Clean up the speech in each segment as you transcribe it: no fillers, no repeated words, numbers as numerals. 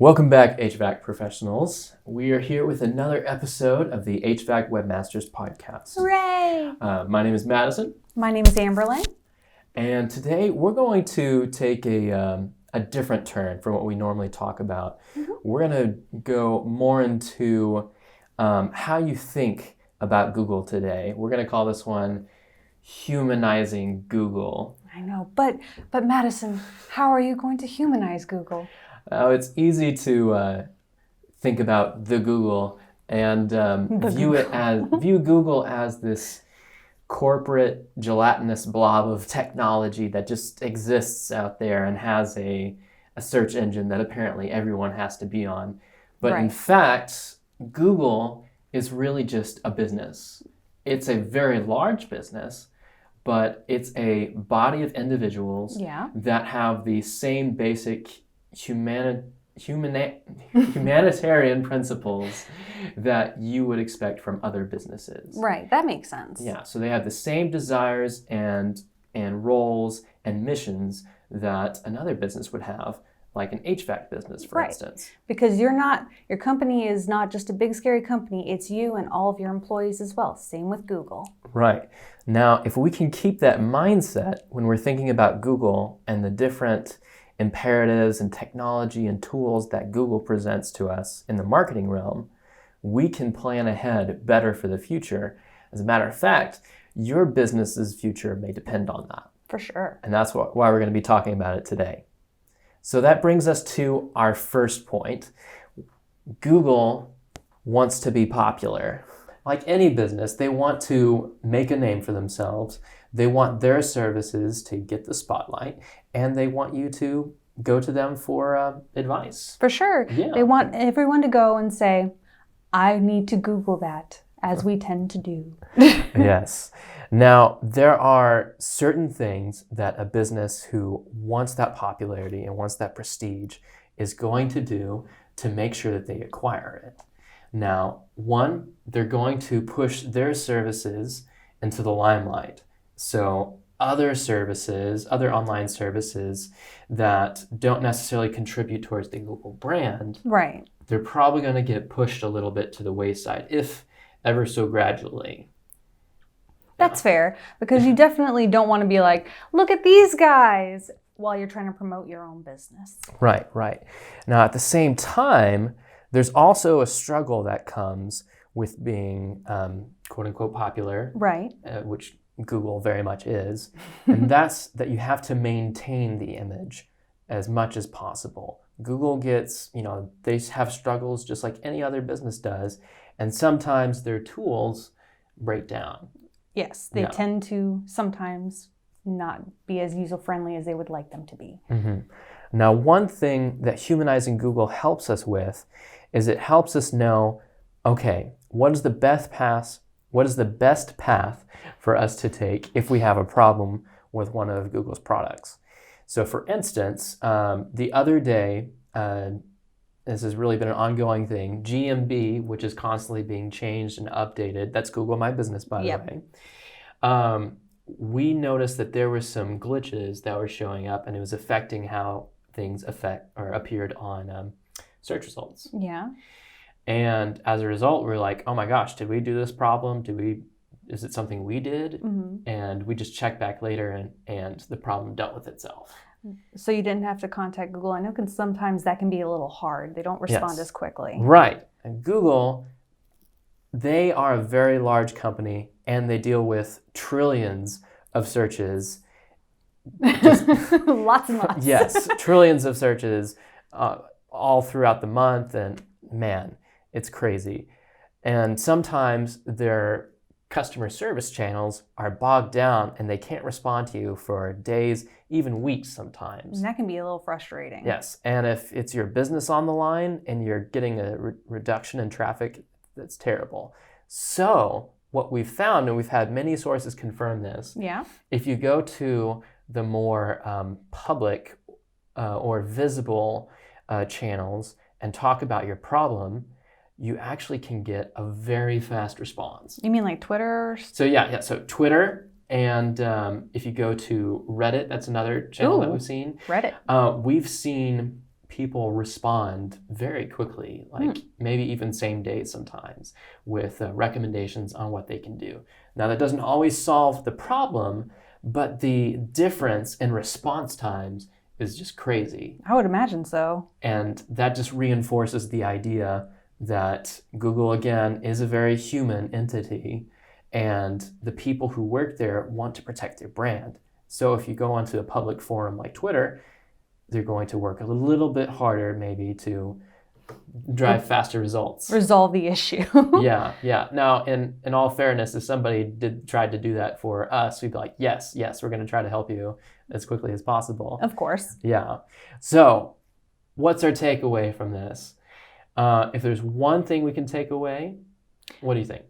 Welcome back, HVAC professionals. We are here with another episode of the HVAC Webmasters podcast. Hooray! My name is Madison. My name is Amberlyn. And today we're going to take a different turn from what we normally talk about. Mm-hmm. We're going to go more into how you think about Google today. We're going to call this one Humanizing Google. I know, but Madison, how are you going to humanize Google? It's easy to think about the Google and view Google as this corporate gelatinous blob of technology that just exists out there and has a search engine that apparently everyone has to be on. But in fact, Google is really just a business. It's a very large business, but it's a body of individuals that have the same basic humanitarian principles that you would expect from other businesses. Right, that makes sense. Yeah, so they have the same desires and roles and missions that another business would have, like an HVAC business, for instance. Because your company is not just a big scary company, it's you and all of your employees as well. Same with Google. Right. Now, if we can keep that mindset when we're thinking about Google and the different imperatives and technology and tools that Google presents to us in the marketing realm, we can plan ahead better for the future. As a matter of fact, your business's future may depend on that. For sure. And that's why we're going to be talking about it today. So that brings us to our first point. Google wants to be popular. Like any business, they want to make a name for themselves. They want their services to get the spotlight, and they want you to go to them for advice. For sure. Yeah. They want everyone to go and say, I need to Google that, as we tend to do. Yes. Now, there are certain things that a business who wants that popularity and wants that prestige is going to do to make sure that they acquire it. Now, one, they're going to push their services into the limelight. So other services, other online services that don't necessarily contribute towards the Google brand, right, they're probably going to get pushed a little bit to the wayside, if ever so gradually. That's fair, because you definitely don't want to be like, look at these guys, while you're trying to promote your own business. Right. Now, at the same time, there's also a struggle that comes with being quote unquote popular, right? Which Google very much is, and that's that you have to maintain the image as much as possible. Google gets, they have struggles just like any other business does, and sometimes their tools break down. Yes, they tend to sometimes not be as user-friendly as they would like them to be. Mm-hmm. Now, one thing that Humanizing Google helps us with is it helps us know, okay, what is the best path for us to take if we have a problem with one of Google's products. So for instance, the other day, this has really been an ongoing thing, GMB, which is constantly being changed and updated, that's Google My Business, by the way. We noticed that there were some glitches that were showing up, and it was affecting how things appeared on search results. Yeah. And as a result, we're like, oh my gosh, did we do this problem? Is it something we did? Mm-hmm. And we just checked back later and the problem dealt with itself. So you didn't have to contact Google. I know sometimes that can be a little hard. They don't respond as quickly. Right. And Google, they are a very large company and they deal with trillions of searches. Lots and lots. Yes, trillions of searches all throughout the month, and man, it's crazy. And sometimes their customer service channels are bogged down and they can't respond to you for days, even weeks sometimes. And that can be a little frustrating. Yes, and if it's your business on the line and you're getting a reduction in traffic, that's terrible. So what we've found, and we've had many sources confirm this, if you go to the more public or visible channels and talk about your problem, you actually can get a very fast response. You mean like Twitter? So Twitter, and if you go to Reddit, that's another channel that we've seen. Reddit. We've seen people respond very quickly, like maybe even same day sometimes, with recommendations on what they can do. Now, that doesn't always solve the problem, but the difference in response times is just crazy. I would imagine so. And that just reinforces the idea that Google, again, is a very human entity, and the people who work there want to protect their brand. So if you go onto a public forum like Twitter, they're going to work a little bit harder maybe to drive faster results. Resolve the issue. Yeah. Now, in all fairness, if somebody tried to do that for us, we'd be like, yes, we're going to try to help you as quickly as possible. Of course. Yeah. So what's our takeaway from this? If there's one thing we can take away, what do you think?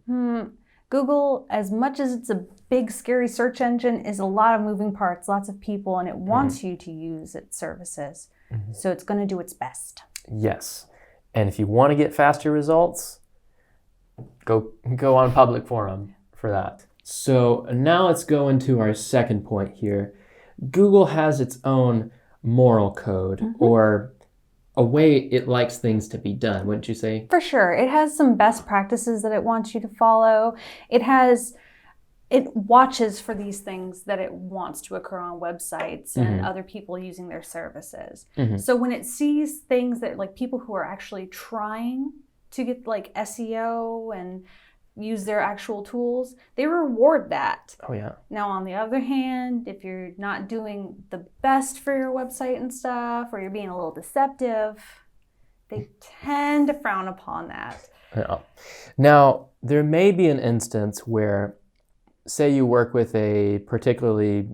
Google, as much as it's a big, scary search engine, is a lot of moving parts, lots of people, and it wants you to use its services. So it's going to do its best. Yes. And if you want to get faster results, go on public forum for that. So now let's go into our second point here. Google has its own moral code, or a way it likes things to be done, wouldn't you say? For sure. It has some best practices that it wants you to follow. It watches for these things that it wants to occur on websites and other people using their services. So when it sees things that, like, people who are actually trying to get like SEO and use their actual tools, they reward that. Oh yeah. Now, on the other hand, if you're not doing the best for your website and stuff, or you're being a little deceptive, they tend to frown upon that. Yeah. Now, there may be an instance where, say you work with a particularly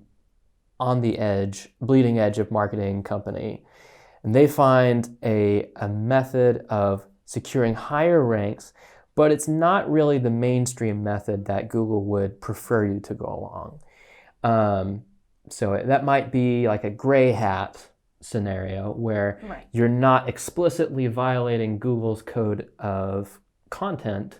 on the edge, bleeding edge of marketing company, and they find a method of securing higher ranks, but it's not really the mainstream method that Google would prefer you to go along. So that might be like a gray hat scenario where you're not explicitly violating Google's code of content.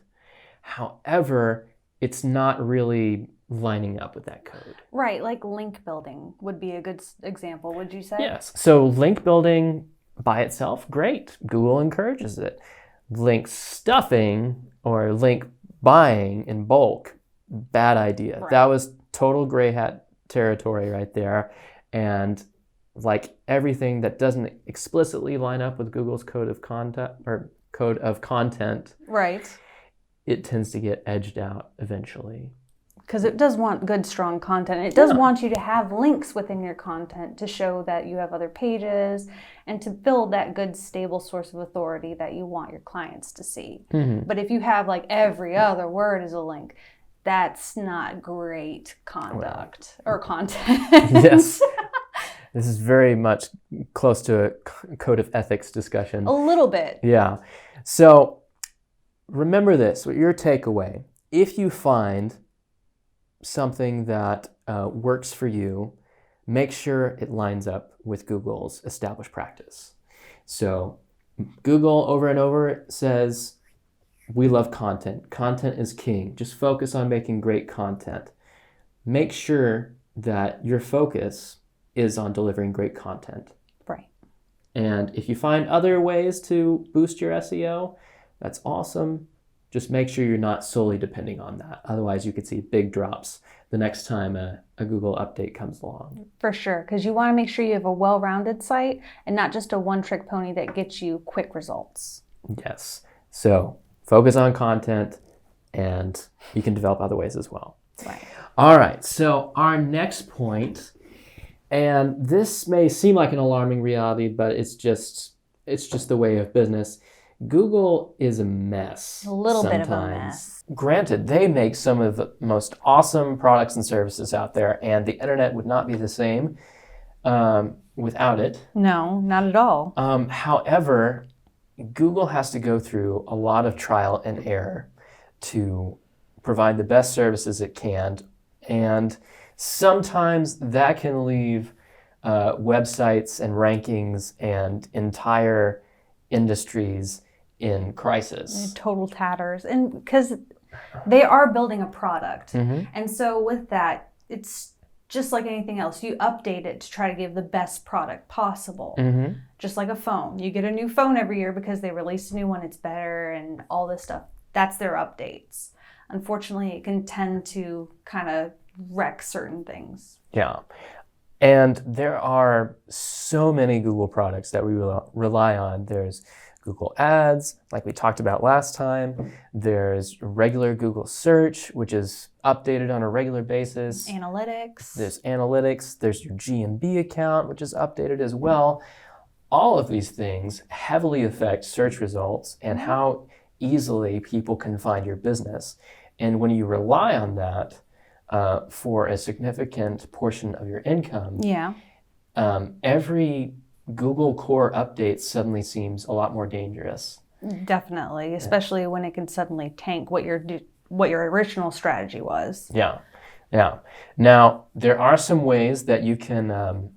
However, it's not really lining up with that code. Right, like link building would be a good example, would you say? Yes. So link building by itself, great. Google encourages it. Link stuffing or link buying in bulk, bad idea. That was total gray hat territory right there. And like everything that doesn't explicitly line up with Google's code of content, it tends to get edged out eventually. Because it does want good, strong content. It does want you to have links within your content to show that you have other pages and to build that good, stable source of authority that you want your clients to see. But if you have like every other word as a link, that's not great conduct or content. Yes. This is very much close to a code of ethics discussion. A little bit. Yeah. So remember this, your takeaway. If you find something that works for you, make sure it lines up with Google's established practice. So Google over and over says, we love content. Content is king. Just focus on making great content. Make sure that your focus is on delivering great content. Right. And if you find other ways to boost your SEO, that's awesome. Just make sure you're not solely depending on that. Otherwise, you could see big drops the next time a Google update comes along. For sure, because you want to make sure you have a well-rounded site and not just a one-trick pony that gets you quick results. Yes. So focus on content, and you can develop other ways as well. Right. All right. So our next point, and this may seem like an alarming reality, but it's just the way of business. Google is a mess. A little sometimes. bit of a mess. Granted, they make some of the most awesome products and services out there, and the internet would not be the same without it. No, not at all. However, Google has to go through a lot of trial and error to provide the best services it can, and sometimes that can leave websites and rankings and entire industries in crisis. Total tatters. And because they are building a product. And so with that, it's just like anything else, you update it to try to give the best product possible. Just like a phone. You get a new phone every year because they release a new one, it's better and all this stuff. That's their updates. Unfortunately, it can tend to kind of wreck certain things. Yeah. And there are so many Google products that we rely on. There's Google Ads, like we talked about last time. There's regular Google search, which is updated on a regular basis. Analytics. There's analytics. There's your G&B account, which is updated as well. All of these things heavily affect search results and how easily people can find your business. And when you rely on that for a significant portion of your income, every Google core update suddenly seems a lot more dangerous. Definitely, especially when it can suddenly tank what your original strategy was. Yeah. Now, there are some ways that you can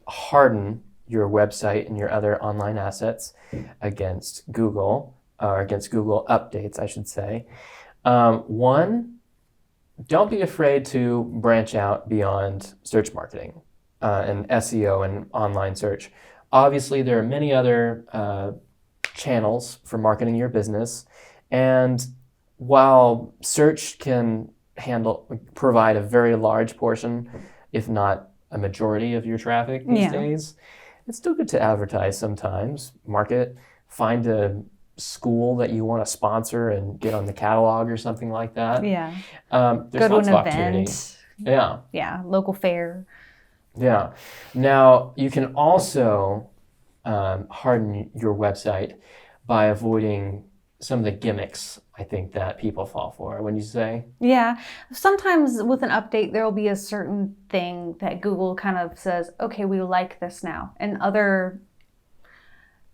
harden your website and your other online assets against Google, or against Google updates, I should say. One, don't be afraid to branch out beyond search marketing and SEO and online search. Obviously, there are many other channels for marketing your business. And while search can provide a very large portion, if not a majority of your traffic these days, it's still good to advertise sometimes, market, find a school that you want to sponsor and get on the catalog or something like that. Yeah. There's Go lots to of an opportunity. event. Yeah. Yeah, local fair. Yeah. Now, you can also harden your website by avoiding some of the gimmicks, I think, that people fall for, wouldn't you say? Yeah. Sometimes with an update, there will be a certain thing that Google kind of says, okay, we like this now. And other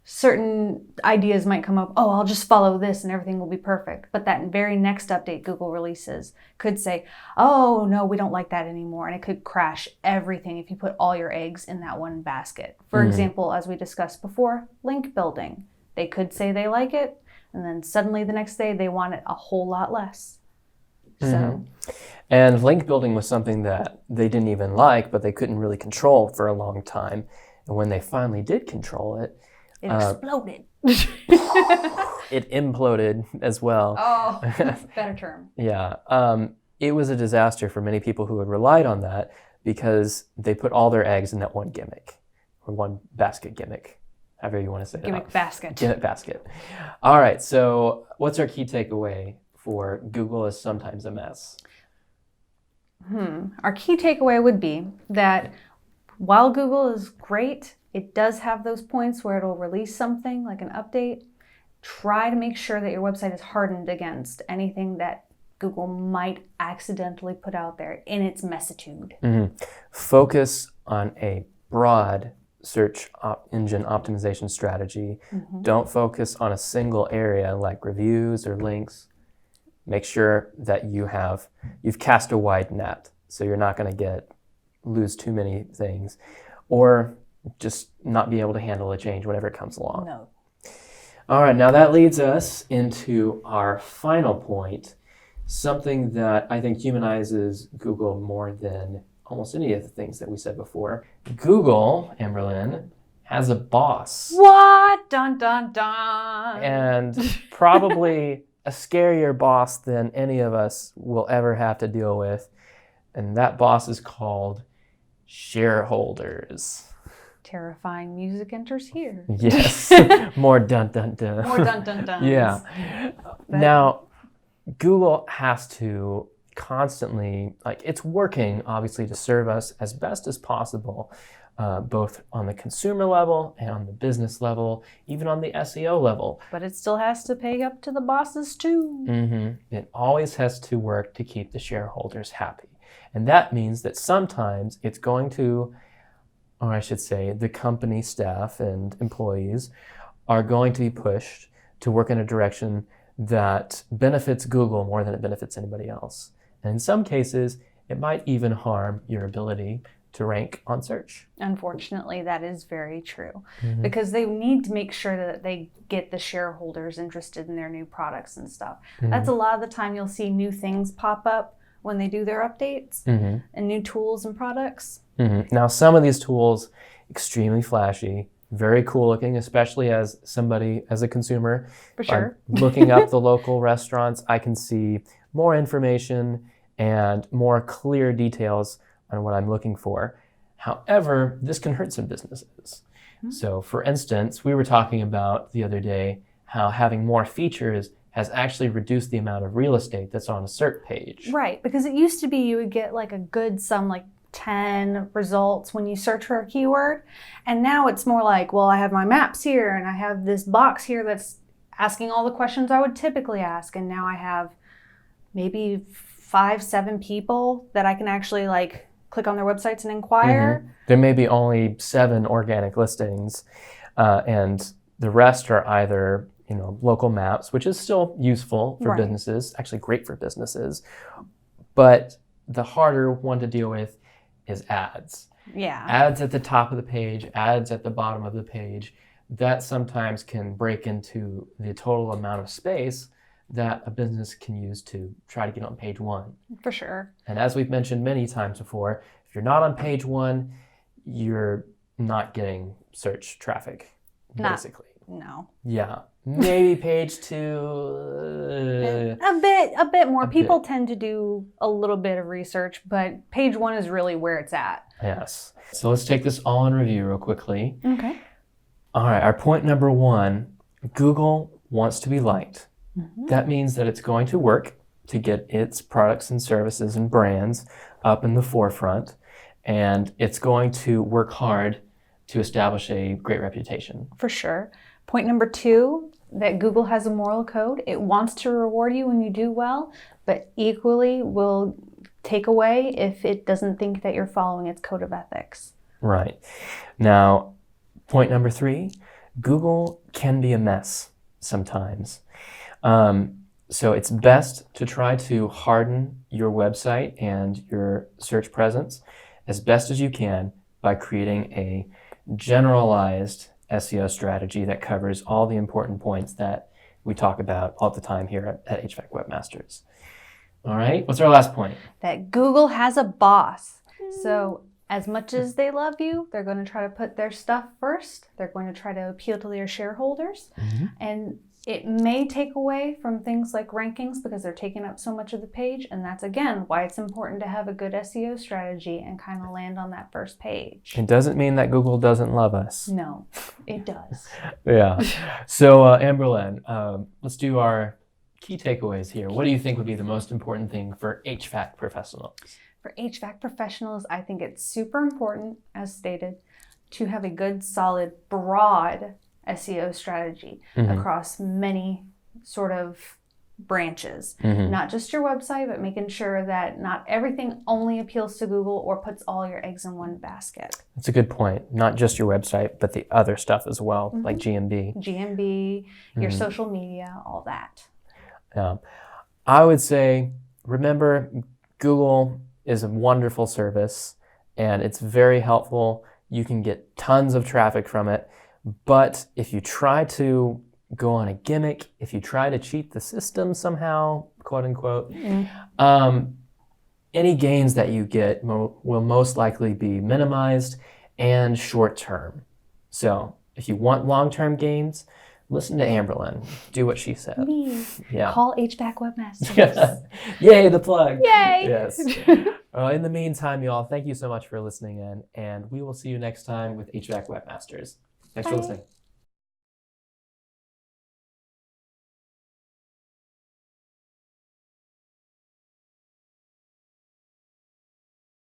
certain ideas might come up, oh, I'll just follow this and everything will be perfect. But that very next update Google releases could say, oh, no, we don't like that anymore. And it could crash everything if you put all your eggs in that one basket. For example, as we discussed before, link building. They could say they like it, and then suddenly the next day they want it a whole lot less. So, and link building was something that they didn't even like, but they couldn't really control for a long time. And when they finally did control it, it exploded. It imploded as well. Oh, better term. Yeah. It was a disaster for many people who had relied on that because they put all their eggs in that one gimmick, or one basket gimmick, however you want to say it. Gimmick basket. Gimmick basket. All right. So what's our key takeaway for Google is sometimes a mess? Our key takeaway would be that while Google is great, it does have those points where it'll release something like an update. Try to make sure that your website is hardened against anything that Google might accidentally put out there in its messitude. Focus on a broad search engine optimization strategy. Don't focus on a single area like reviews or links. Make sure that you've cast a wide net, so you're not going to lose too many things, or just not be able to handle a change whenever it comes along. No. All right, now that leads us into our final point, something that I think humanizes Google more than almost any of the things that we said before. Google, Amberlynn, has a boss. What? Dun, dun, dun. And probably a scarier boss than any of us will ever have to deal with. And that boss is called shareholders. Terrifying music enters here. Yes. More dun dun dun. More dun dun dun. Yeah. Now, Google has to constantly, it's working obviously to serve us as best as possible, both on the consumer level and on the business level, even on the SEO level. But it still has to pay up to the bosses too. It always has to work to keep the shareholders happy. And that means that sometimes it's going to, or I should say, the company staff and employees are going to be pushed to work in a direction that benefits Google more than it benefits anybody else. And in some cases, it might even harm your ability to rank on search. Unfortunately, that is very true, because they need to make sure that they get the shareholders interested in their new products and stuff. That's a lot of the time you'll see new things pop up when they do their updates Mm-hmm. and new tools and products. Mm-hmm. Now, some of these tools, extremely flashy, very cool looking, especially as a consumer. For sure. Looking up the local restaurants, I can see more information and more clear details on what I'm looking for. However, this can hurt some businesses. Mm-hmm. So, for instance, we were talking about the other day how having more features has actually reduced the amount of real estate that's on a search page. Right, because it used to be you would get like a good sum, like 10 results when you search for a keyword. And now it's more like, well, I have my maps here and I have this box here that's asking all the questions I would typically ask. And now I have maybe 5-7 people that I can actually like click on their websites and inquire. Mm-hmm. There may be only 7 organic listings, and the rest are either local maps, which is still useful for businesses, actually great for businesses. But the harder one to deal with is ads. Yeah. Ads at the top of the page, ads at the bottom of the page, that sometimes can break into the total amount of space that a business can use to try to get on page 1. For sure. And as we've mentioned many times before, if you're not on page 1, you're not getting search traffic, basically. No. Yeah. Maybe page 2. A bit more. People tend to do a little bit of research, but page 1 is really where it's at. Yes. So let's take this all in review real quickly. Okay. All right. Our point number 1, Google wants to be liked. Mm-hmm. That means that it's going to work to get its products and services and brands up in the forefront, and it's going to work hard to establish a great reputation. For sure. Point number 2, that Google has a moral code. It wants to reward you when you do well, but equally will take away if it doesn't think that you're following its code of ethics. Right. Now, point number 3, Google can be a mess sometimes. So it's best to try to harden your website and your search presence as best as you can by creating a generalized SEO strategy that covers all the important points that we talk about all the time here at HVAC Webmasters. All right, what's our last point? That Google has a boss. So as much as they love you, they're going to try to put their stuff first. They're going to try to appeal to their shareholders. Mm-hmm. And it may take away from things like rankings because they're taking up so much of the page. And that's, again, why it's important to have a good SEO strategy and kind of land on that first page. It doesn't mean that Google doesn't love us. No, it does. Yeah. So, Amberlynn, let's do our key takeaways here. What do you think would be the most important thing for HVAC professionals? For HVAC professionals, I think it's super important, as stated, to have a good, solid, broad SEO strategy across many sort of branches. Not just your website, but making sure that not everything only appeals to Google or puts all your eggs in one basket. That's a good point. Not just your website, but the other stuff as well, like GMB. Your social media, all that. I would say, remember, Google is a wonderful service and it's very helpful. You can get tons of traffic from it. But if you try to go on a gimmick, if you try to cheat the system somehow, quote unquote, any gains that you get will most likely be minimized and short term. So if you want long-term gains, listen to Amberlynn. Do what she said. Me. Yeah. Call HVAC Webmasters. Yay, the plug. Yay. Yes. In the meantime, y'all, thank you so much for listening in, and we will see you next time with HVAC Webmasters. Thanks for listening.